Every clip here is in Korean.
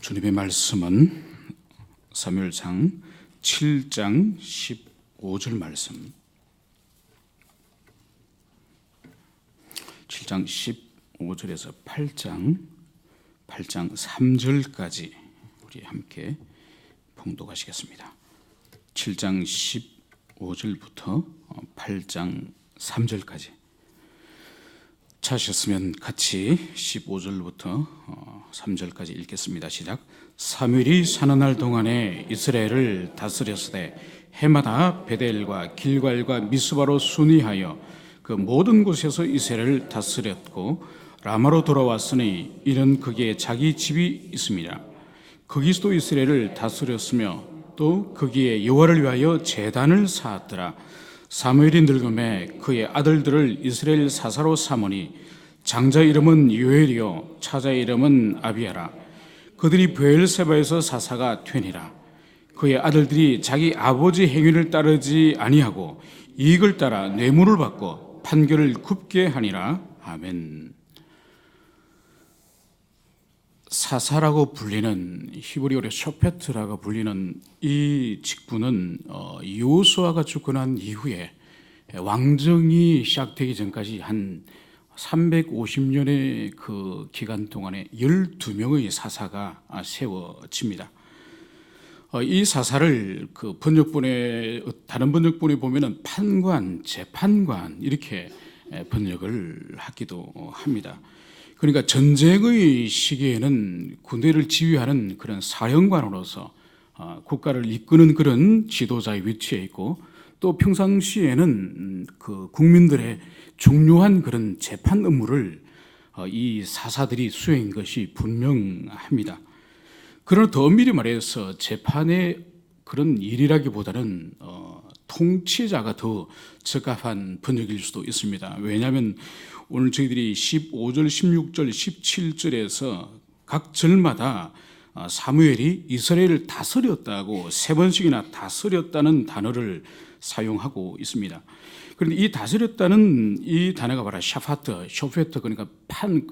주님의 말씀은 사무엘상 7장 15절 말씀, 7장 15절에서 8장 3절까지 우리 함께 봉독하시겠습니다. 7장 15절부터 8장 3절까지 찾으셨으면 같이 15절부터 3절까지 읽겠습니다. 시작. 사무엘이 사는 날 동안에 이스라엘을 다스렸으되 해마다 베델과 길갈과 미스바로 순위하여 그 모든 곳에서 이스라엘을 다스렸고 라마로 돌아왔으니 이는 거기에 자기 집이 있습니다. 거기서도 이스라엘을 다스렸으며 또 거기에 여호와를 위하여 제단을 쌓았더라. 사무엘이 늙음에 그의 아들들을 이스라엘 사사로 삼으니 장자 이름은 요엘이요 차자 이름은 아비야라. 그들이 브엘세바에서 사사가 되니라. 그의 아들들이 자기 아버지 행위를 따르지 아니하고 이익을 따라 뇌물을 받고 판결을 굽게 하니라. 아멘. 사사라고 불리는 히브리어로 쇼페트라고 불리는 이 직분은 여호수아가 집권한 이후에 왕정이 시작되기 전까지 한 350년의 그 기간 동안에 12명의 사사가 세워집니다. 이 사사를 그 번역본에 다른 번역본에 보면은 판관, 재판관 이렇게 번역을 하기도 합니다. 그러니까 전쟁의 시기에는 군대를 지휘하는 그런 사령관으로서 국가를 이끄는 그런 지도자의 위치에 있고, 또 평상시에는 그 국민들의 중요한 그런 재판 업무를 이 사사들이 수행한 것이 분명합니다. 그러나 더 엄밀히 말해서 재판의 그런 일이라기보다는 통치자가 더 적합한 번역일 수도 있습니다. 왜냐하면 오늘 저희들이 15절, 16절, 17절에서 각 절마다 사무엘이 이스라엘을 다스렸다고 3번씩이나 다스렸다는 단어를 사용하고 있습니다. 그런데 이 다스렸다는 이 단어가 바로 샤파트, 쇼페트, 그러니까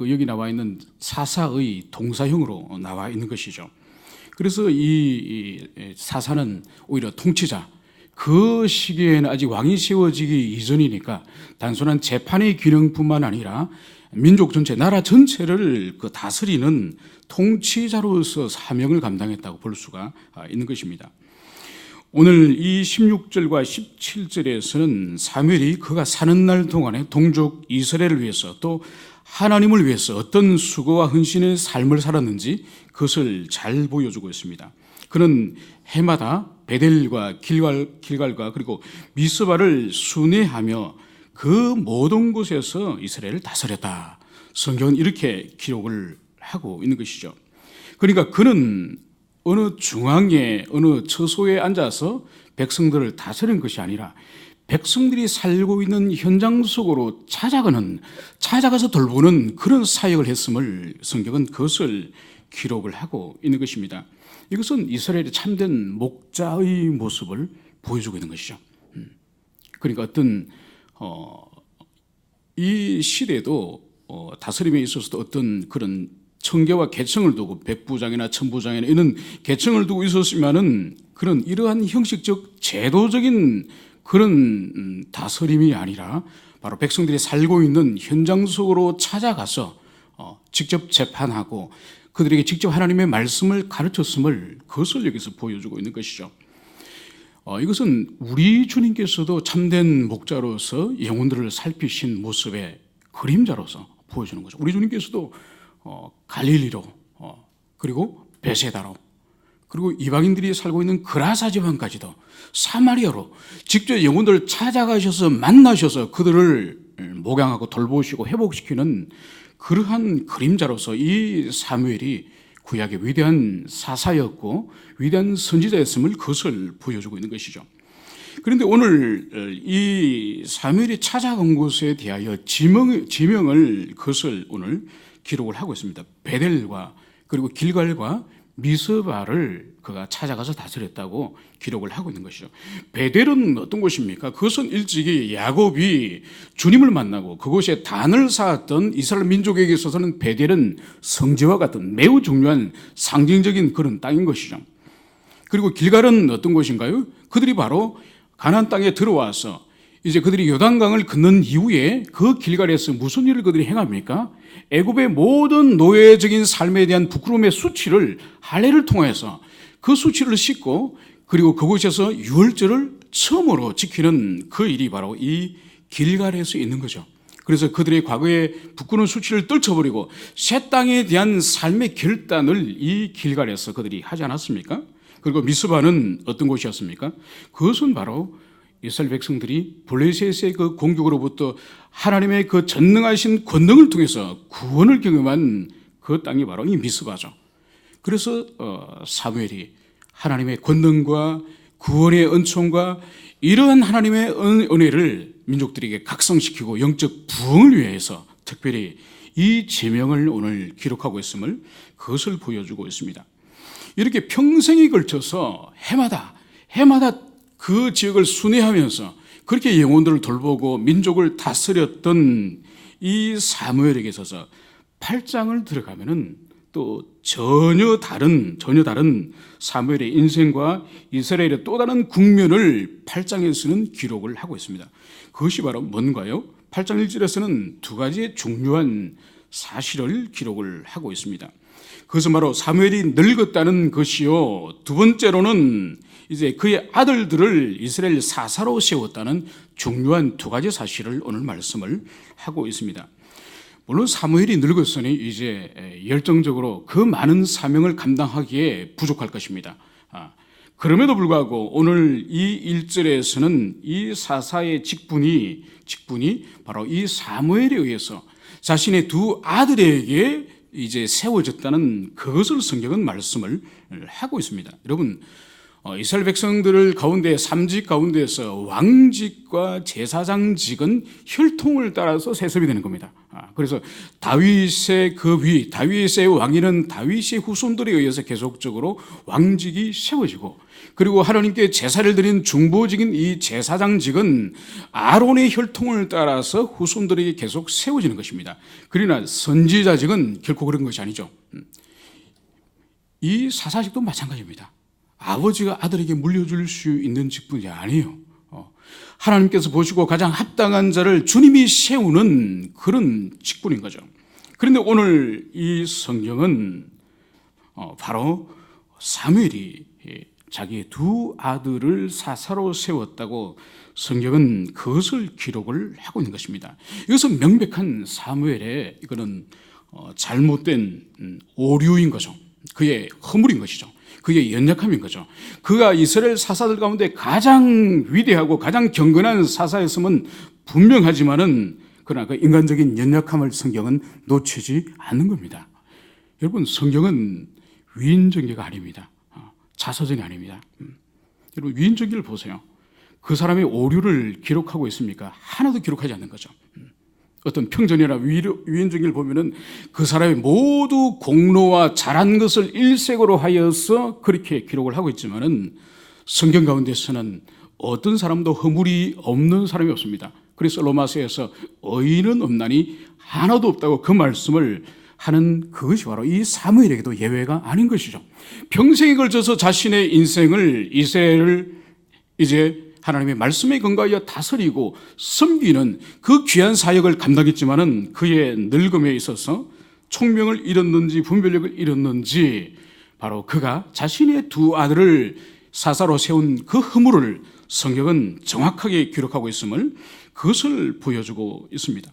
여기 나와 있는 사사의 동사형으로 나와 있는 것이죠. 그래서 이 사사는 오히려 통치자, 그 시기에는 아직 왕이 세워지기 이전이니까 단순한 재판의 기능뿐만 아니라 민족 전체, 나라 전체를 그 다스리는 통치자로서 사명을 감당했다고 볼 수가 있는 것입니다. 오늘 이 16절과 17절에서는 사무엘이 그가 사는 날 동안에 동족 이스라엘을 위해서 또 하나님을 위해서 어떤 수고와 헌신의 삶을 살았는지 그것을 잘 보여주고 있습니다. 그는 해마다 베델과 길갈과 그리고 미스바를 순회하며 그 모든 곳에서 이스라엘을 다스렸다. 성경은 이렇게 기록을 하고 있는 것이죠. 그러니까 그는 어느 중앙에 어느 처소에 앉아서 백성들을 다스린 것이 아니라 백성들이 살고 있는 현장 속으로 찾아가서 돌보는 그런 사역을 했음을 성경은 그것을 기록을 하고 있는 것입니다. 이것은 이스라엘의 참된 목자의 모습을 보여주고 있는 것이죠. 그러니까 어떤 이 시대도 다스림에 있어서도 어떤 그런 청계와 계층을 두고 백부장이나 천부장이나 이런 계층을 두고 있었으면은 그런 이러한 형식적 제도적인 그런 다스림이 아니라 바로 백성들이 살고 있는 현장 속으로 찾아가서 직접 재판하고 그들에게 직접 하나님의 말씀을 가르쳤음을 그것을 여기서 보여주고 있는 것이죠. 이것은 우리 주님께서도 참된 목자로서 영혼들을 살피신 모습의 그림자로서 보여주는 거죠. 우리 주님께서도 갈릴리로 그리고 베세다로 그리고 이방인들이 살고 있는 그라사 지방까지도 사마리아로 직접 영혼들을 찾아가셔서 만나셔서 그들을 목양하고 돌보시고 회복시키는 그러한 그림자로서 이 사무엘이 구약의 위대한 사사였고 위대한 선지자였음을 그것을 보여주고 있는 것이죠. 그런데 오늘 이 사무엘이 찾아간 곳에 대하여 지명을 그것을 오늘 기록을 하고 있습니다. 베델과 그리고 길갈과 미스바를 그가 찾아가서 다스렸다고 기록을 하고 있는 것이죠. 베델은 어떤 곳입니까? 그것은 일찍이 야곱이 주님을 만나고 그곳에 단을 쌓았던 이스라엘 민족에게 있어서는 베델은 성지와 같은 매우 중요한 상징적인 그런 땅인 것이죠. 그리고 길갈은 어떤 곳인가요? 그들이 바로 가나안 땅에 들어와서 이제 그들이 요단강을 건넌 이후에 그 길갈에서 무슨 일을 그들이 행합니까? 애굽의 모든 노예적인 삶에 대한 부끄러움의 수치를 할례를 통해서 그 수치를 씻고 그리고 그곳에서 유월절을 처음으로 지키는 그 일이 바로 이 길갈에서 있는 거죠. 그래서 그들의 과거의 부끄러운 수치를 떨쳐버리고 새 땅에 대한 삶의 결단을 이 길갈에서 그들이 하지 않았습니까? 그리고 미스바는 어떤 곳이었습니까? 그것은 바로 이스라엘 백성들이 블레셋의 그 공격으로부터 하나님의 그 전능하신 권능을 통해서 구원을 경험한 그 땅이 바로 이 미스바죠. 그래서 사무엘이 하나님의 권능과 구원의 은총과 이러한 하나님의 은혜를 민족들에게 각성시키고 영적 부흥을 위해서 특별히 이 제명을 오늘 기록하고 있음을 그것을 보여주고 있습니다. 이렇게 평생에 걸쳐서 해마다 그 지역을 순회하면서 그렇게 영혼들을 돌보고 민족을 다스렸던 이 사무엘에게 있어서 8장을 들어가면은 또 전혀 다른 사무엘의 인생과 이스라엘의 또 다른 국면을 8장에서는 기록을 하고 있습니다. 그것이 바로 뭔가요? 8장 1절에서는 두 가지의 중요한 사실을 기록을 하고 있습니다. 그것은 바로 사무엘이 늙었다는 것이요. 두 번째로는 이제 그의 아들들을 이스라엘 사사로 세웠다는 중요한 두 가지 사실을 오늘 말씀을 하고 있습니다. 물론 사무엘이 늙었으니 이제 열정적으로 그 많은 사명을 감당하기에 부족할 것입니다. 그럼에도 불구하고 오늘 이 1절에서는 이 사사의 직분이 바로 이 사무엘에 의해서 자신의 두 아들에게 이제 세워졌다는 그것을 성경은 말씀을 하고 있습니다. 여러분, 이스라엘 백성들 가운데 삼직 가운데에서 왕직과 제사장직은 혈통을 따라서 세습이 되는 겁니다. 그래서 다윗의 그 위, 다윗의 왕위는 다윗의 후손들에 의해서 계속적으로 왕직이 세워지고, 그리고 하나님께 제사를 드린 중보직인 이 제사장직은 아론의 혈통을 따라서 후손들에게 계속 세워지는 것입니다. 그러나 선지자직은 결코 그런 것이 아니죠. 이 사사직도 마찬가지입니다. 아버지가 아들에게 물려줄 수 있는 직분이 아니에요. 하나님께서 보시고 가장 합당한 자를 주님이 세우는 그런 직분인 거죠. 그런데 오늘 이 성경은 바로 사무엘이 자기의 두 아들을 사사로 세웠다고 성경은 그것을 기록을 하고 있는 것입니다. 이것은 명백한 사무엘의 이거는 잘못된 오류인 거죠. 그의 허물인 것이죠. 그의 연약함인 거죠. 그가 이스라엘 사사들 가운데 가장 위대하고 가장 경건한 사사였음은 분명하지만은 그러나 그 인간적인 연약함을 성경은 놓치지 않는 겁니다. 여러분, 성경은 위인전개가 아닙니다. 자서전이 아닙니다. 여러분, 위인전개를 보세요. 그 사람의 오류를 기록하고 있습니까? 하나도 기록하지 않는 거죠. 어떤 평전이나 위인전기를 보면은 그 사람의 모두 공로와 잘한 것을 일색으로 하여서 그렇게 기록을 하고 있지만은 성경 가운데서는 어떤 사람도 허물이 없는 사람이 없습니다. 그래서 로마서에서 의인은 없나니 하나도 없다고 그 말씀을 하는 그것이 바로 이 사무엘에게도 예외가 아닌 것이죠. 평생에 걸쳐서 자신의 인생을 이스라엘을 이제 하나님의 말씀에 근거하여 다스리고 섬기는 그 귀한 사역을 감당했지만은 그의 늙음에 있어서 총명을 잃었는지 분별력을 잃었는지 바로 그가 자신의 두 아들을 사사로 세운 그 허물을 성경은 정확하게 기록하고 있음을 그것을 보여주고 있습니다.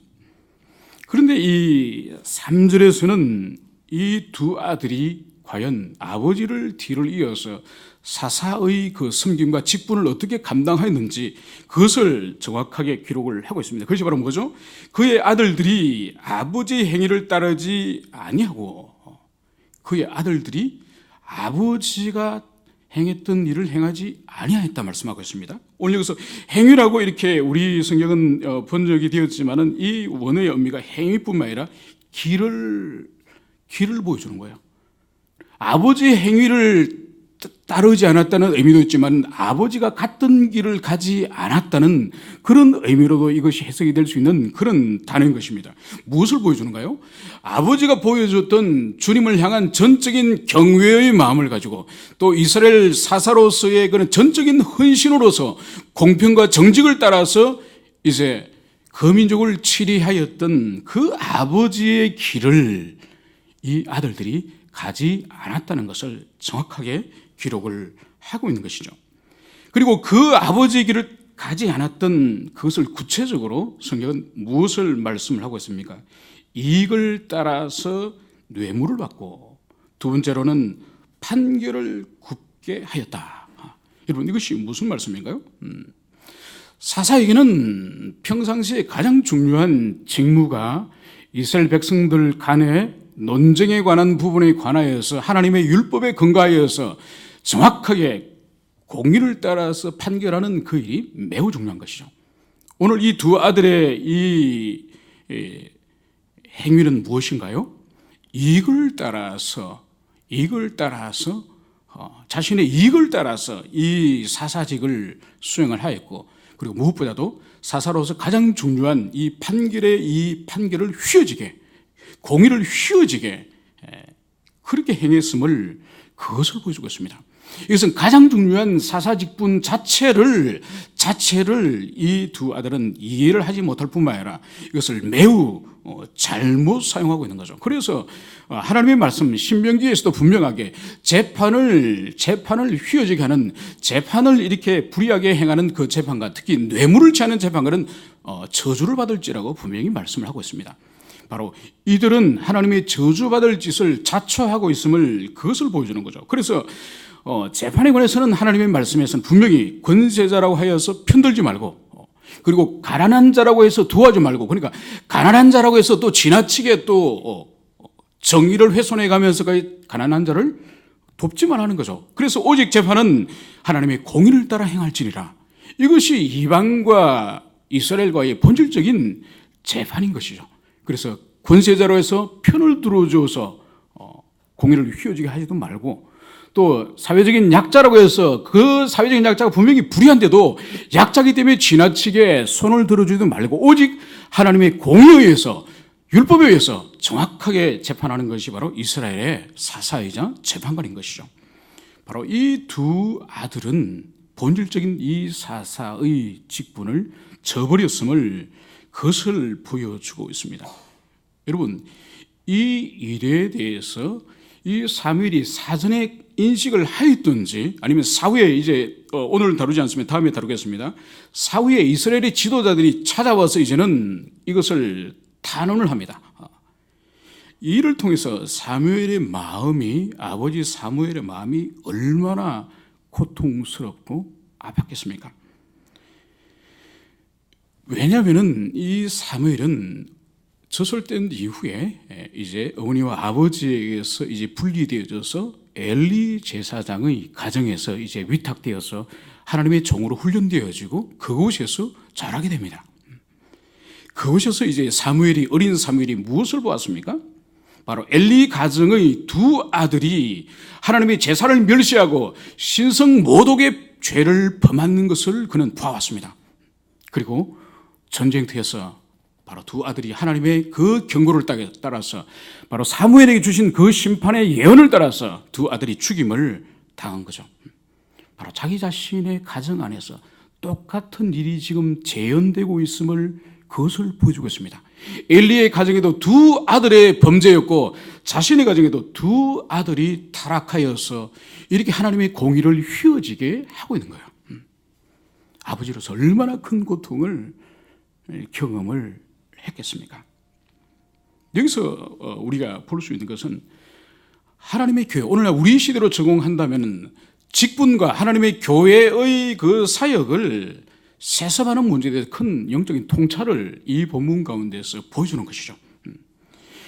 그런데 이 3절에서는 이 두 아들이 과연 아버지를 뒤를 이어서 사사의 그 섬김과 직분을 어떻게 감당하였는지 그것을 정확하게 기록을 하고 있습니다. 그것이 바로 뭐죠? 그의 아들들이 아버지의 행위를 따르지 아니하고 그의 아들들이 아버지가 행했던 일을 행하지 아니하였다 말씀하고 있습니다. 오늘 여기서 행위라고 이렇게 우리 성경은 번역이 되었지만은 이 원어의 의미가 행위뿐만 아니라 길을 보여주는 거예요. 아버지의 행위를 따르지 않았다는 의미도 있지만 아버지가 갔던 길을 가지 않았다는 그런 의미로도 이것이 해석이 될 수 있는 그런 단어인 것입니다. 무엇을 보여주는가요? 아버지가 보여줬던 주님을 향한 전적인 경외의 마음을 가지고 또 이스라엘 사사로서의 그런 전적인 헌신으로서 공평과 정직을 따라서 이제 그 민족을 치리하였던 그 아버지의 길을 이 아들들이 가지 않았다는 것을 정확하게 기록을 하고 있는 것이죠. 그리고 그 아버지의 길을 가지 않았던 그것을 구체적으로 성경은 무엇을 말씀을 하고 있습니까? 이익을 따라서 뇌물을 받고 두 번째로는 판결을 굽게 하였다. 여러분 이것이 무슨 말씀인가요? 사사에게는 평상시에 가장 중요한 직무가 이스라엘 백성들 간의 논쟁에 관한 부분에 관하여서 하나님의 율법에 근거하여서 정확하게 공의를 따라서 판결하는 그 일이 매우 중요한 것이죠. 오늘 이 두 아들의 이 행위는 무엇인가요? 이익을 따라서 자신의 이익을 따라서 이 사사직을 수행을 하였고, 그리고 무엇보다도 사사로서 가장 중요한 이 판결을 휘어지게, 공의를 휘어지게 그렇게 행했음을 그것을 보여주고 있습니다. 이것은 가장 중요한 사사직분 자체를 이 두 아들은 이해를 하지 못할 뿐만 아니라 이것을 매우 잘못 사용하고 있는 거죠. 그래서 하나님의 말씀 신명기에서도 분명하게 재판을 휘어지게 하는, 재판을 이렇게 불이하게 행하는 그 재판관, 특히 뇌물을 취하는 재판관은 저주를 받을지라고 분명히 말씀을 하고 있습니다. 바로 이들은 하나님의 저주받을 짓을 자초하고 있음을 그것을 보여주는 거죠. 그래서 재판에 관해서는 하나님의 말씀에서는 분명히 권세자라고 하여서 편들지 말고, 그리고 가난한 자라고 해서 도와주지 말고, 그러니까 가난한 자라고 해서 또 지나치게 또 정의를 훼손해 가면서까지 가난한 자를 돕지만 하는 거죠. 그래서 오직 재판은 하나님의 공의를 따라 행할지니라. 이것이 이방과 이스라엘과의 본질적인 재판인 것이죠. 그래서 권세자로 해서 편을 들어줘서 공의를 휘어지게 하지도 말고, 또 사회적인 약자라고 해서 그 사회적인 약자가 분명히 불의한데도 약자이기 때문에 지나치게 손을 들어주지도 말고 오직 하나님의 공의에 의해서, 율법에 의해서 정확하게 재판하는 것이 바로 이스라엘의 사사이자 재판관인 것이죠. 바로 이 두 아들은 본질적인 이 사사의 직분을 저버렸음을 그것을 보여주고 있습니다. 여러분, 이 일에 대해서 이 사무엘이 사전에 인식을 하였든지 아니면 사후에 이제 오늘 다루지 않으면 다음에 다루겠습니다. 사후에 이스라엘의 지도자들이 찾아와서 이제는 이것을 탄원을 합니다. 이 일을 통해서 사무엘의 마음이, 아버지 사무엘의 마음이 얼마나 고통스럽고 아팠겠습니까? 왜냐하면 이 사무엘은 저설된 이후에 이제 어머니와 아버지에게서 이제 분리되어져서 엘리 제사장의 가정에서 이제 위탁되어서 하나님의 종으로 훈련되어지고 그곳에서 자라게 됩니다. 그곳에서 이제 어린 사무엘이 무엇을 보았습니까? 바로 엘리 가정의 두 아들이 하나님의 제사를 멸시하고 신성 모독의 죄를 범하는 것을 그는 보아왔습니다. 그리고 전쟁터에서 바로 두 아들이 하나님의 그 경고를 따라서 바로 사무엘에게 주신 그 심판의 예언을 따라서 두 아들이 죽임을 당한 거죠. 바로 자기 자신의 가정 안에서 똑같은 일이 지금 재현되고 있음을 그것을 보여주고 있습니다. 엘리의 가정에도 두 아들의 범죄였고 자신의 가정에도 두 아들이 타락하여서 이렇게 하나님의 공의를 휘어지게 하고 있는 거예요. 아버지로서 얼마나 큰 고통을 경험을 했겠습니까? 여기서 우리가 볼 수 있는 것은 하나님의 교회, 오늘날 우리 시대로 적용한다면 직분과 하나님의 교회의 그 사역을 세습하는 문제에 대해서 큰 영적인 통찰을 이 본문 가운데서 보여주는 것이죠.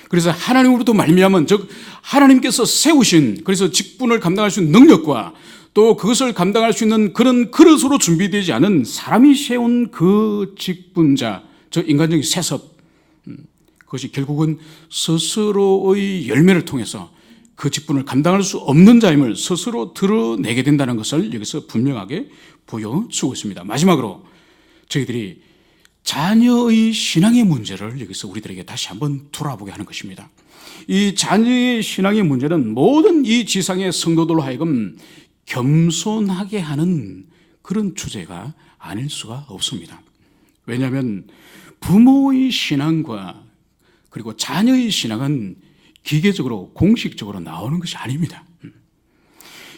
그래서 하나님으로부터 말미암은, 즉 하나님께서 세우신, 그래서 직분을 감당할 수 있는 능력과 또 그것을 감당할 수 있는 그런 그릇으로 준비되지 않은 사람이 세운 그 직분자, 저 인간적인 세습, 그것이 결국은 스스로의 열매를 통해서 그 직분을 감당할 수 없는 자임을 스스로 드러내게 된다는 것을 여기서 분명하게 보여주고 있습니다. 마지막으로 저희들이 자녀의 신앙의 문제를 여기서 우리들에게 다시 한번 돌아보게 하는 것입니다. 이 자녀의 신앙의 문제는 모든 이 지상의 성도들로 하여금 겸손하게 하는 그런 주제가 아닐 수가 없습니다. 왜냐하면 부모의 신앙과 그리고 자녀의 신앙은 기계적으로 공식적으로 나오는 것이 아닙니다.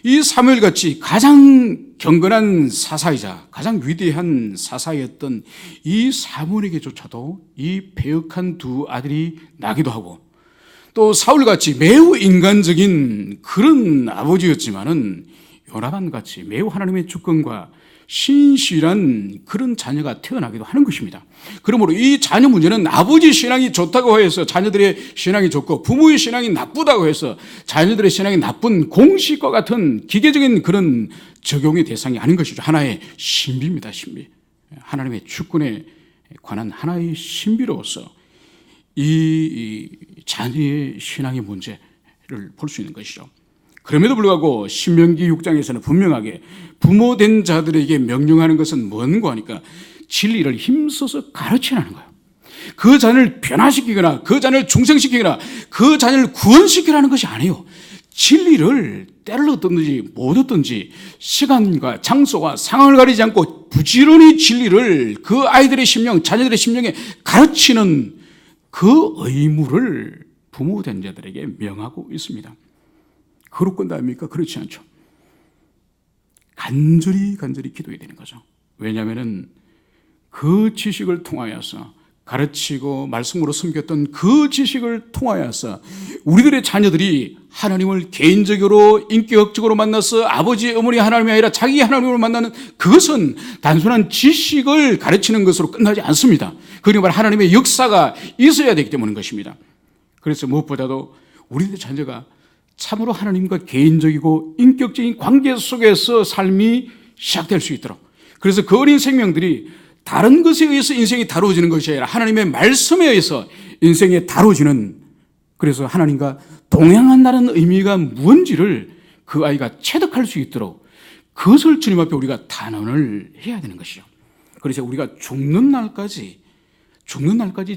이 사무엘같이 가장 경건한 사사이자 가장 위대한 사사였던 이 사무엘에게조차도 이 패역한 두 아들이 나기도 하고, 또 사울같이 매우 인간적인 그런 아버지였지만은 요나단같이 매우 하나님의 주권과 신실한 그런 자녀가 태어나기도 하는 것입니다. 그러므로 이 자녀 문제는 아버지 신앙이 좋다고 해서 자녀들의 신앙이 좋고 부모의 신앙이 나쁘다고 해서 자녀들의 신앙이 나쁜 공식과 같은 기계적인 그런 적용의 대상이 아닌 것이죠. 하나의 신비입니다. 신비. 하나님의 주권에 관한 하나의 신비로서 이 자녀의 신앙의 문제를 볼 수 있는 것이죠. 그럼에도 불구하고 신명기 6장에서는 분명하게 부모된 자들에게 명령하는 것은 뭔가 하니까 진리를 힘써서 가르치라는 거예요. 그 자녀를 변화시키거나 그 자녀를 중생시키거나 그 자녀를 구원시키라는 것이 아니에요. 진리를 때를 얻든지 못 얻든지 시간과 장소와 상황을 가리지 않고 부지런히 진리를 그 아이들의 심령, 자녀들의 심령에 가르치는 그 의무를 부모된 자들에게 명하고 있습니다. 그렇건답니까? 그렇지 않죠. 간절히 기도해야 되는 거죠. 왜냐하면 그 지식을 통하여서 가르치고 말씀으로 섬겼던 그 지식을 통하여서 우리들의 자녀들이 하나님을 개인적으로 인격적으로 만나서 아버지, 어머니 하나님이 아니라 자기 하나님을 만나는 그것은 단순한 지식을 가르치는 것으로 끝나지 않습니다. 그러니 말 하나님의 역사가 있어야 되기 때문인 것입니다. 그래서 무엇보다도 우리들의 자녀가 참으로 하나님과 개인적이고 인격적인 관계 속에서 삶이 시작될 수 있도록, 그래서 그 어린 생명들이 다른 것에 의해서 인생이 다루어지는 것이 아니라 하나님의 말씀에 의해서 인생이 다루어지는, 그래서 하나님과 동행한다는 의미가 무언지를 그 아이가 체득할 수 있도록 그것을 주님 앞에 우리가 단언을 해야 되는 것이죠. 그래서 우리가 죽는 날까지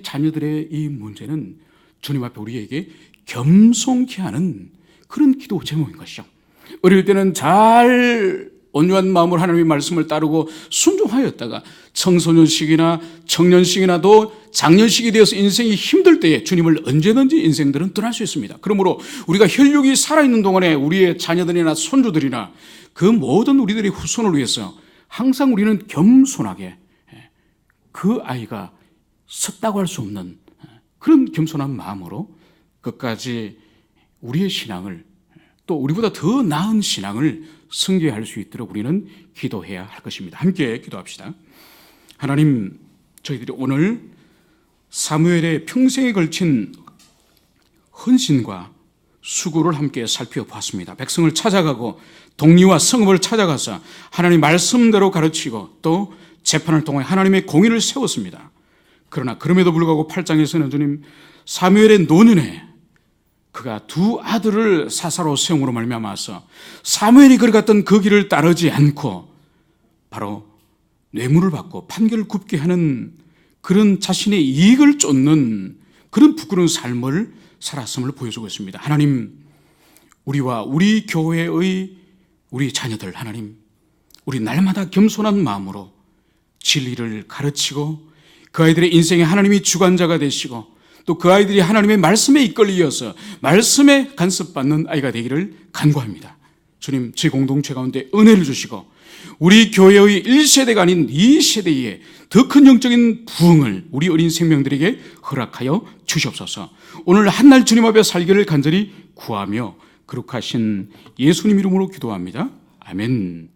자녀들의 이 문제는 주님 앞에 우리에게 겸손케 하는 그런 기도 제목인 것이죠. 어릴 때는 잘 온유한 마음으로 하나님의 말씀을 따르고 순종하였다가 청소년 시기나 청년 시기나도 장년 시기 되어서 인생이 힘들 때에 주님을 언제든지 인생들은 떠날 수 있습니다. 그러므로 우리가 혈육이 살아있는 동안에 우리의 자녀들이나 손주들이나 그 모든 우리들의 후손을 위해서 항상 우리는 겸손하게 그 아이가 섰다고 할 수 없는 그런 겸손한 마음으로 끝까지 우리의 신앙을, 또 우리보다 더 나은 신앙을 승계할 수 있도록 우리는 기도해야 할 것입니다. 함께 기도합시다. 하나님, 저희들이 오늘 사무엘의 평생에 걸친 헌신과 수고를 함께 살펴보았습니다. 백성을 찾아가고 동리와 성읍을 찾아가서 하나님 말씀대로 가르치고 또 재판을 통해 하나님의 공의를 세웠습니다. 그러나 그럼에도 불구하고 8장에서는 주님, 사무엘의 노년에 그가 두 아들을 사사로 세움으로 말미암아서 사무엘이 걸어갔던 그 길을 따르지 않고 바로 뇌물을 받고 판결을 굽게 하는 그런 자신의 이익을 쫓는 그런 부끄러운 삶을 살았음을 보여주고 있습니다. 하나님, 우리와 우리 교회의 우리 자녀들, 하나님, 우리 날마다 겸손한 마음으로 진리를 가르치고 그 아이들의 인생에 하나님이 주관자가 되시고 또 그 아이들이 하나님의 말씀에 이끌리어서 말씀에 간섭받는 아이가 되기를 간구합니다. 주님, 제 공동체 가운데 은혜를 주시고 우리 교회의 1세대가 아닌 2세대의 더 큰 영적인 부흥을 우리 어린 생명들에게 허락하여 주시옵소서. 오늘 한날 주님 앞에 살기를 간절히 구하며 거룩하신 예수님 이름으로 기도합니다. 아멘.